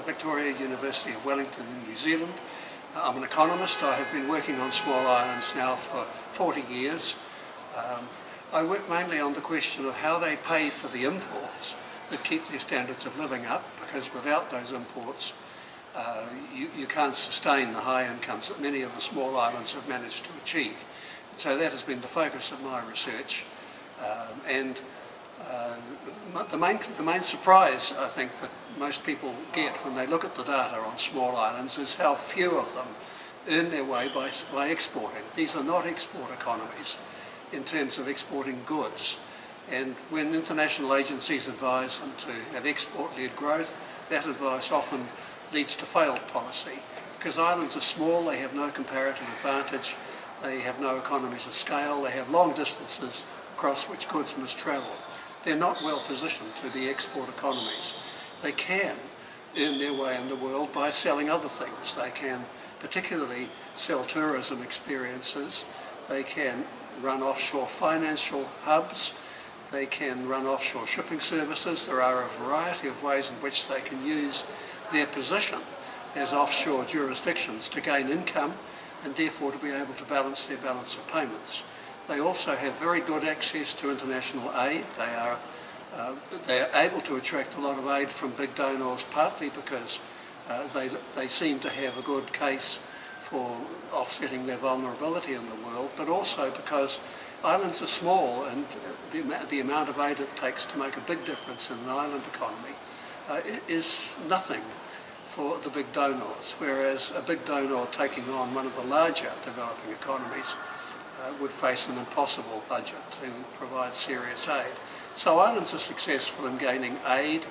the Victoria, University of Wellington in New Zealand. I'm an economist. I have been working on small islands now for 40 years. I work mainly on the question of how they pay for the imports that keep their standards of living up, because without those imports you can't sustain the high incomes that many of the small islands have managed to achieve. And so that has been the focus of my research. The main surprise, I think, that most people get when they look at the data on small islands is how few of them earn their way by exporting. These are not export economies in terms of exporting goods. And when international agencies advise them to have export-led growth, that advice often leads to failed policy. Because islands are small, they have no comparative advantage, they have no economies of scale, they have long distances across which goods must travel. They're not well positioned to be export economies. They can earn their way in the world by selling other things. They can particularly sell tourism experiences. They can run offshore financial hubs. They can run offshore shipping services. There are a variety of ways in which they can use their position as offshore jurisdictions to gain income and therefore to be able to balance their balance of payments. They also have very good access to international aid. They are able to attract a lot of aid from big donors, partly because they seem to have a good case for offsetting their vulnerability in the world, but also because islands are small and the amount of aid it takes to make a big difference in an island economy is nothing for the big donors, whereas a big donor taking on one of the larger developing economies would face an impossible budget to provide serious aid. So islands are successful in gaining aid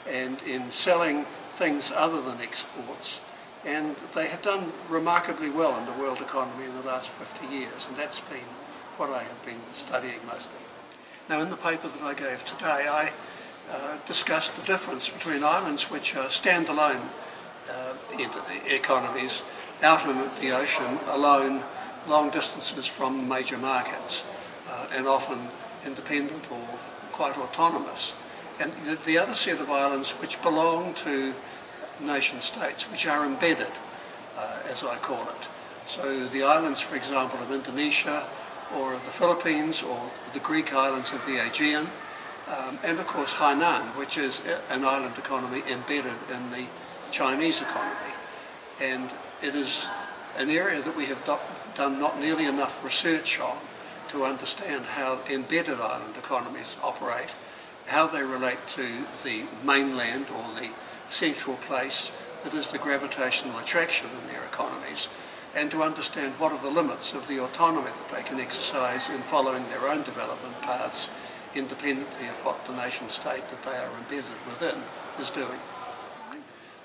and in selling things other than exports, and they have done remarkably well in the world economy in the last 50 years, and that's been what I have been studying mostly. Now, in the paper that I gave today, I discussed the difference between islands which are standalone economies out in the ocean, alone, long distances from major markets, and often independent or quite autonomous. And the other set of islands which belong to nation states, which are embedded, as I call it. So the islands, for example, of Indonesia, or of the Philippines, or the Greek islands of the Aegean, and of course Hainan, which is an island economy embedded in the Chinese economy. And it is an area that we have done not nearly enough research on to understand how embedded island economies operate, how they relate to the mainland or the central place that is the gravitational attraction in their economies, and to understand what are the limits of the autonomy that they can exercise in following their own development paths independently of what the nation state that they are embedded within is doing.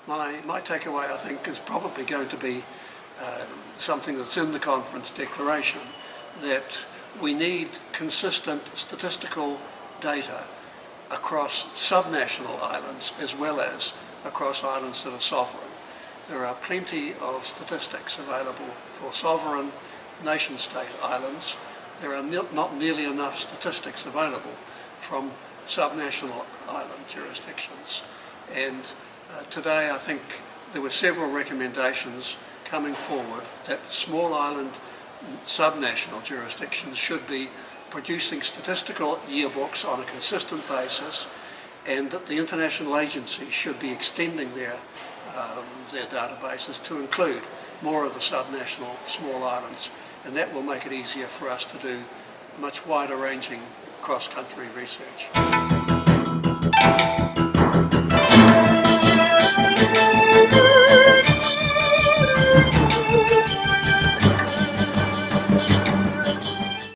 My takeaway, I think, is probably going to be something that's in the conference declaration, that we need consistent statistical data across subnational islands as well as across islands that are sovereign. There are plenty of statistics available for sovereign nation-state islands. There are not nearly enough statistics available from subnational island jurisdictions. And today I think there were several recommendations coming forward that small island subnational jurisdictions should be producing statistical yearbooks on a consistent basis, and that the international agencies should be extending their databases to include more of the subnational small islands, and that will make it easier for us to do much wider ranging cross-country research.